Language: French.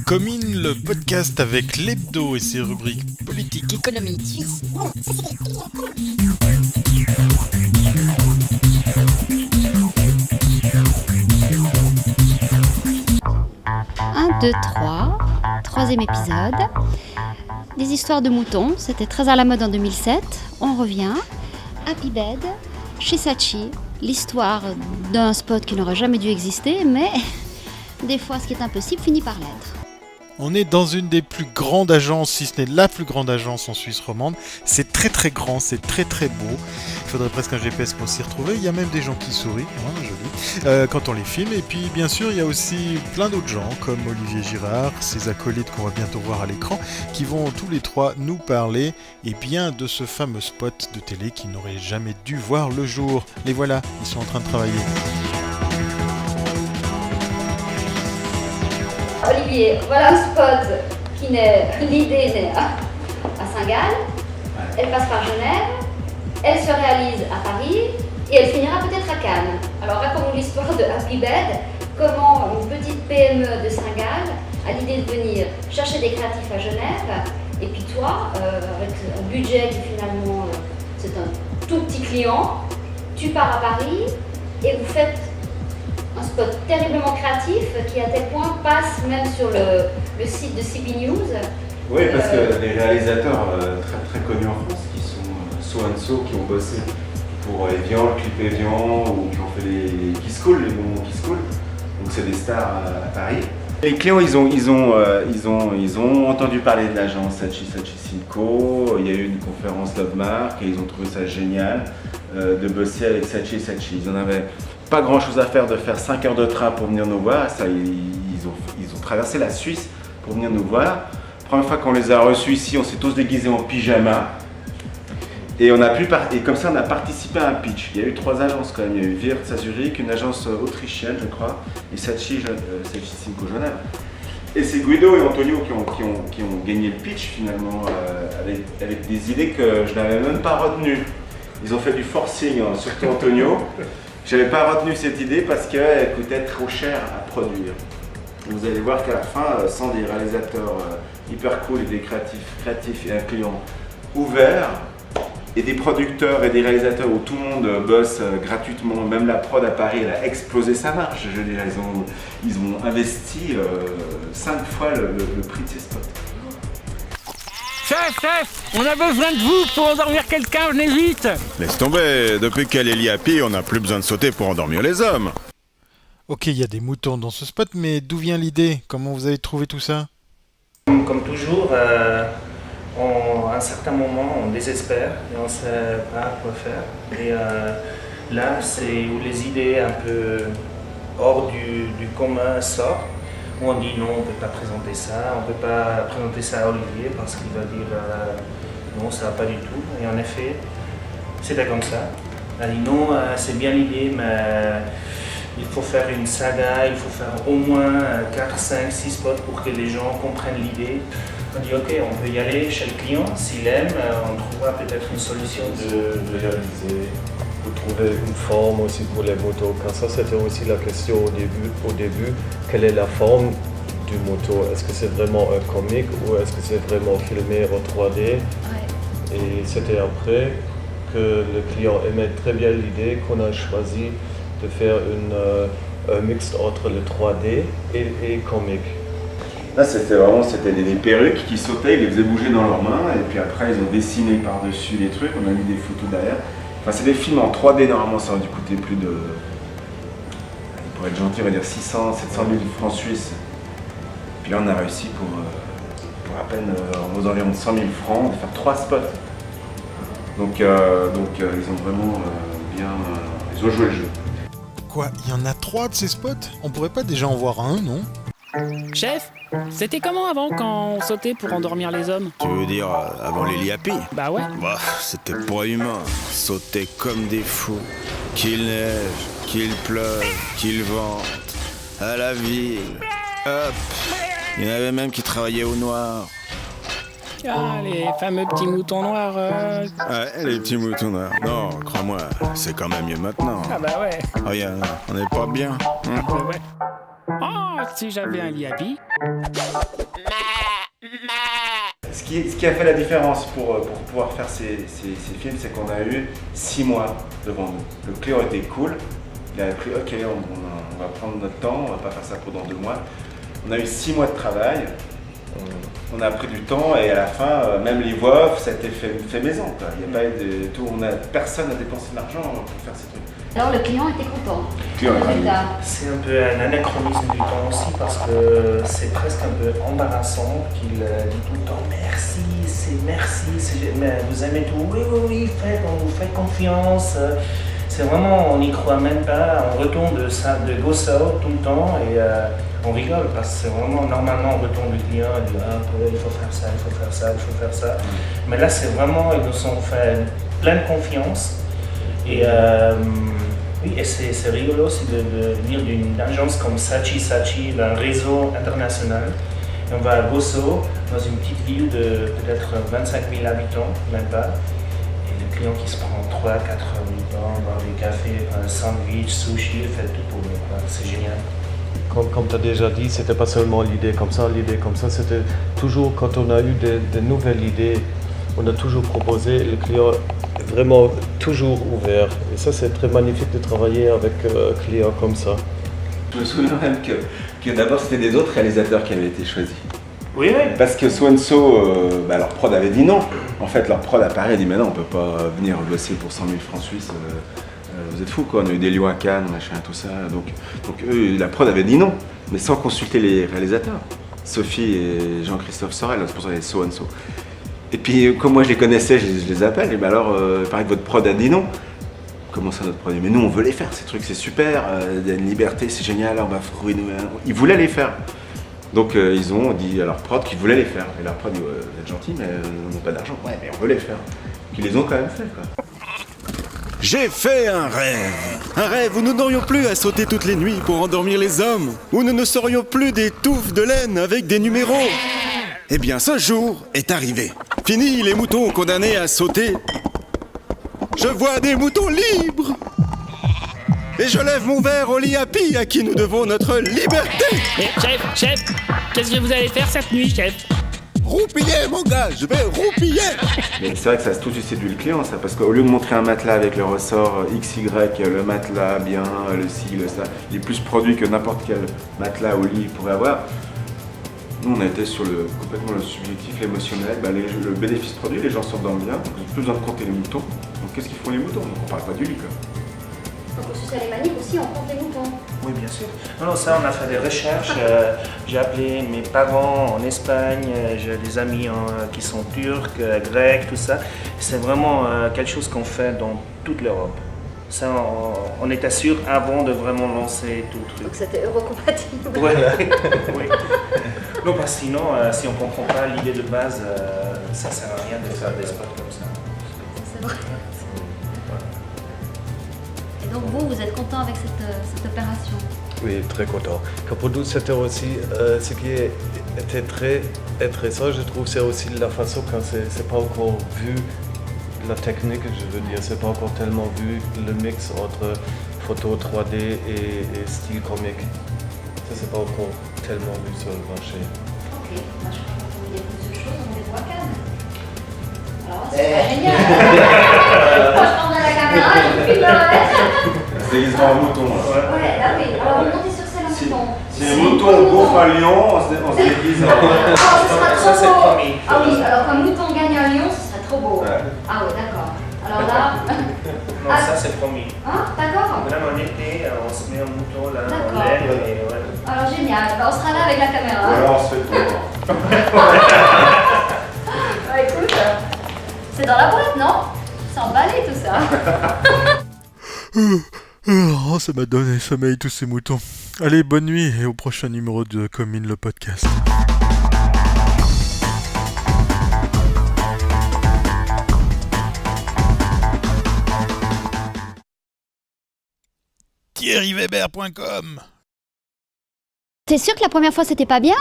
Commune, le podcast avec l'hebdo et ses rubriques politiques, économiques, Un, deux, trois. Troisième épisode. Des histoires de moutons, c'était très à la mode en 2007. On revient. Happy Bed, chez Saatchi. L'histoire d'un spot qui n'aurait jamais dû exister, mais des fois ce qui est impossible finit par l'être. On est dans une des plus grandes agences, si ce n'est la plus grande agence en Suisse romande. C'est très très grand, c'est très très beau. Il faudrait presque un GPS pour s'y retrouver. Il y a même des gens qui sourient, joli, quand on les filme. Et puis bien sûr, il y a aussi plein d'autres gens, comme Olivier Girard, ses acolytes qu'on va bientôt voir à l'écran, qui vont tous les trois nous parler et bien de ce fameux spot de télé qui n'aurait jamais dû voir le jour. Les voilà, ils sont en train de travailler. Olivier, voilà un spot qui l'idée naît à Saint-Gall, elle passe par Genève, elle se réalise à Paris et elle finira peut-être à Cannes. Alors raconte-nous l'histoire de Happy Bed, comment une petite PME de Saint-Gall a l'idée de venir chercher des créatifs à Genève, et puis toi, avec un budget qui finalement c'est un tout petit client, tu pars à Paris et vous faites un spot terriblement créatif qui à tel point passe même sur le site de CB News. Oui, parce que les réalisateurs très très connus en France qui sont So and So, qui ont bossé pour Evian, le clip Evian, ou qui ont fait les Kiss Call, les moments Kiss Call. Donc c'est des stars à Paris. Les clients, ils ont entendu parler de l'agence Saatchi Silco. Il y a eu une conférence Love Mark et ils ont trouvé ça génial de bosser avec Saatchi. Ils en avaient pas grand chose à faire de faire 5 heures de train pour venir nous voir. Ça, ils ont traversé la Suisse pour venir nous voir. La première fois qu'on les a reçus ici, on s'est tous déguisés en pyjama. Et comme ça, on a participé à un pitch. Il y a eu 3 agences quand même. Il y a eu Wirtz à Zurich, une agence autrichienne, je crois, et Saatchi Silco Genève. Et c'est Guido et Antonio qui ont gagné le pitch finalement, avec des idées que je n'avais même pas retenues. Ils ont fait du forcing, surtout Antonio. Je n'avais pas retenu cette idée parce qu'elle coûtait trop cher à produire. Vous allez voir qu'à la fin, sans des réalisateurs hyper cool et des créatifs et un client ouvert, et des producteurs et des réalisateurs où tout le monde bosse gratuitement, même la prod à Paris, elle a explosé sa marge. Je veux dire, ils ont investi 5 fois le prix de ces spots. Chef, on a besoin de vous pour endormir quelqu'un, venez vite. Laisse tomber, depuis qu'elle est liée à Pi, on n'a plus besoin de sauter pour endormir les hommes. Ok, il y a des moutons dans ce spot, mais d'où vient l'idée? Comment vous avez trouvé tout ça? Comme toujours, à un certain moment, on désespère et on ne sait pas quoi faire. Et là, c'est où les idées un peu hors du commun sortent. Où on dit non, on ne peut pas présenter ça, on ne peut pas présenter ça à Olivier parce qu'il va dire non, ça va pas du tout. Et en effet, c'était comme ça. On a dit non, c'est bien l'idée, mais il faut faire une saga, il faut faire au moins 4, 5, 6 spots pour que les gens comprennent l'idée. On dit ok, on peut y aller chez le client, s'il aime, on trouvera peut-être une solution. De réaliser, vous trouvez une forme aussi pour les motos, car ça c'était aussi la question au début, quelle est la forme du moto? Est-ce que c'est vraiment un comic ou est-ce que c'est vraiment filmé en 3D? Ouais. Et c'était après que le client aimait très bien l'idée qu'on a choisi de faire un mix entre le 3D et comic. Là, c'était des perruques qui sautaient, ils les faisaient bouger dans leurs mains, et puis après, ils ont dessiné par-dessus les trucs, on a mis des photos derrière. Enfin, c'est des films en 3D, normalement, ça aurait dû coûter plus de... Pour être gentil, on va dire 600, 700 000 francs suisses. Puis là, on a réussi pour à peine aux environs de 100 000 francs de faire 3 spots. Donc ils ont vraiment ils ont joué le jeu. Quoi, il y en a 3 de ces spots? On pourrait pas déjà en voir un, non? Chef, c'était comment avant quand on sautait pour endormir les hommes? Tu veux dire avant les liapis? Bah ouais. Bah, c'était pas humain. On sautait comme des fous. Qu'il neige, qu'il pleuve, qu'il vente. À la ville. Hop. Il y en avait même qui travaillaient au noir. Ah, les fameux petits moutons noirs. Ouais, les petits moutons noirs. Non, crois-moi, c'est quand même mieux maintenant. Ah bah ouais. Regarde, on est pas bien. Ouais. Oh, si j'avais un lit à billes. Ce qui a fait la différence pour pouvoir faire ces films, c'est qu'on a eu 6 mois devant nous. Le client était cool, il a pris ok, on va prendre notre temps, on va pas faire ça pendant 2 mois. On a eu 6 mois de travail, on a pris du temps et à la fin, même les voix off, ça a été fait maison. Quoi. Il n'y a pas eu de tout, personne n'a dépensé de l'argent pour faire ces trucs. Alors le client était content. Résultat. C'est un peu un anachronisme du temps aussi parce que c'est presque un peu embarrassant qu'il dit tout le temps merci, mais vous aimez tout, oui, on vous fait confiance. C'est vraiment, on n'y croit même pas, on retourne de Ghost Out tout le temps et on rigole parce que c'est vraiment, normalement on retourne du client et dit il faut faire ça, il faut faire ça, il faut faire ça. Mais là c'est vraiment, ils nous ont fait pleine confiance et oui, et c'est rigolo aussi de venir d'une agence comme Saatchi, d'un réseau international. Et on va à Gozo, dans une petite ville de peut-être 25 000 habitants, même pas. Et le client qui se prend 3-4 heures du temps, boire des cafés, un sandwich, sushi, il fait tout pour nous. C'est génial. Comme tu as déjà dit, c'était pas seulement l'idée comme ça, c'était toujours quand on a eu des nouvelles idées, on a toujours proposé, le client est vraiment toujours ouvert. Et ça, c'est très magnifique de travailler avec un client comme ça. Je me souviens même que d'abord, c'était des autres réalisateurs qui avaient été choisis. Oui. Parce que So&So, leur prod avait dit non. En fait, leur prod à Paris a dit mais non, on peut pas venir bosser pour 100 000 francs suisses. Vous êtes fous quoi, on a eu des lions à Cannes, machin, tout ça. Donc eux, la prod avait dit non, mais sans consulter les réalisateurs. Sophie et Jean-Christophe Sorel, c'est pour ça qu'il y avait So&So. Et puis, comme moi je les connaissais, je les appelle, et bien alors, il paraît que votre prod a dit non. Comment ça, notre prod? Mais nous, on veut les faire, ces trucs, c'est super, il y a une liberté, c'est génial, on va trouver nous. Ils voulaient les faire. Donc, ils ont dit à leur prod qu'ils voulaient les faire. Et leur prod dit, vous êtes gentils, mais on n'a pas d'argent. Ouais, mais on veut les faire. Puis ils les ont quand même fait, quoi. J'ai fait un rêve où nous n'aurions plus à sauter toutes les nuits pour endormir les hommes, où nous ne serions plus des touffes de laine avec des numéros. Eh bien, ce jour est arrivé. Fini les moutons condamnés à sauter. Je vois des moutons libres. Et je lève mon verre au Liapi à qui nous devons notre liberté. Mais chef, qu'est-ce que vous allez faire cette nuit, chef? Roupiller, mon gars, je vais roupiller. Mais c'est vrai que ça a tout de suite séduit le client, ça, parce qu'au lieu de montrer un matelas avec le ressort XY, le matelas bien, le ci, le ça, il est plus produit que n'importe quel matelas au lit il pourrait avoir. Nous, on a été sur complètement le subjectif, l'émotionnel, le bénéfice produit, les gens s'endorment bien, donc ils n'ont plus besoin de compter les moutons. Donc qu'est-ce qu'ils font les moutons? Donc on parle pas du lit, quoi. Donc au Suisse alémanique aussi, on compte les moutons. Oui, bien sûr. Non, ça, on a fait des recherches. J'ai appelé mes parents en Espagne, j'ai des amis qui sont turcs, grecs, tout ça. C'est vraiment quelque chose qu'on fait dans toute l'Europe. Ça, on était sûr avant de vraiment lancer tout le truc. Donc c'était eurocompatible. Ouais. Oui. Non, parce que sinon, si on ne comprend pas l'idée de base, ça ne sert à rien de faire des spots comme ça. C'est vrai. Et donc vous êtes content avec cette opération? Oui, très content. Car pour nous, c'était aussi ce qui était très intéressant, je trouve, c'est aussi la façon quand c'est pas encore vu, la technique, je veux dire, c'est pas encore tellement vu le mix entre photo 3D et style comique. Ça, c'est pas encore tellement vu sur le marché. Ok, moi je crois qu'il y a plus de choses, on les voit à Cannes. Alors c'est génial. Moi je prendrai la caméra et je filmerai. C'est déguisement en mouton. Ouais, ah oui, alors vous montez sur scène en mouton. Si les moutons gonflent un lion, on se déguise en... Ah, ce Ça, c'est sera trop beau. promis. Ah oui, alors qu'un mouton gagne un lion, ce serait trop beau. Ouais. Ah oui, d'accord. Alors là... Non, ça c'est promis. Hein, d'accord. Vraiment en été, on se met un mouton là, D'accord. en laine et ouais. Alors génial, bah, on sera là avec la caméra. Ou alors on se fait tout. Ah, écoute, c'est dans la boîte, non? C'est emballé tout ça. Oh, ça m'a donné sommeil tous ces moutons. Allez, bonne nuit et au prochain numéro de Commune le podcast. thierryweber.com. T'es sûr que la première fois c'était pas bien?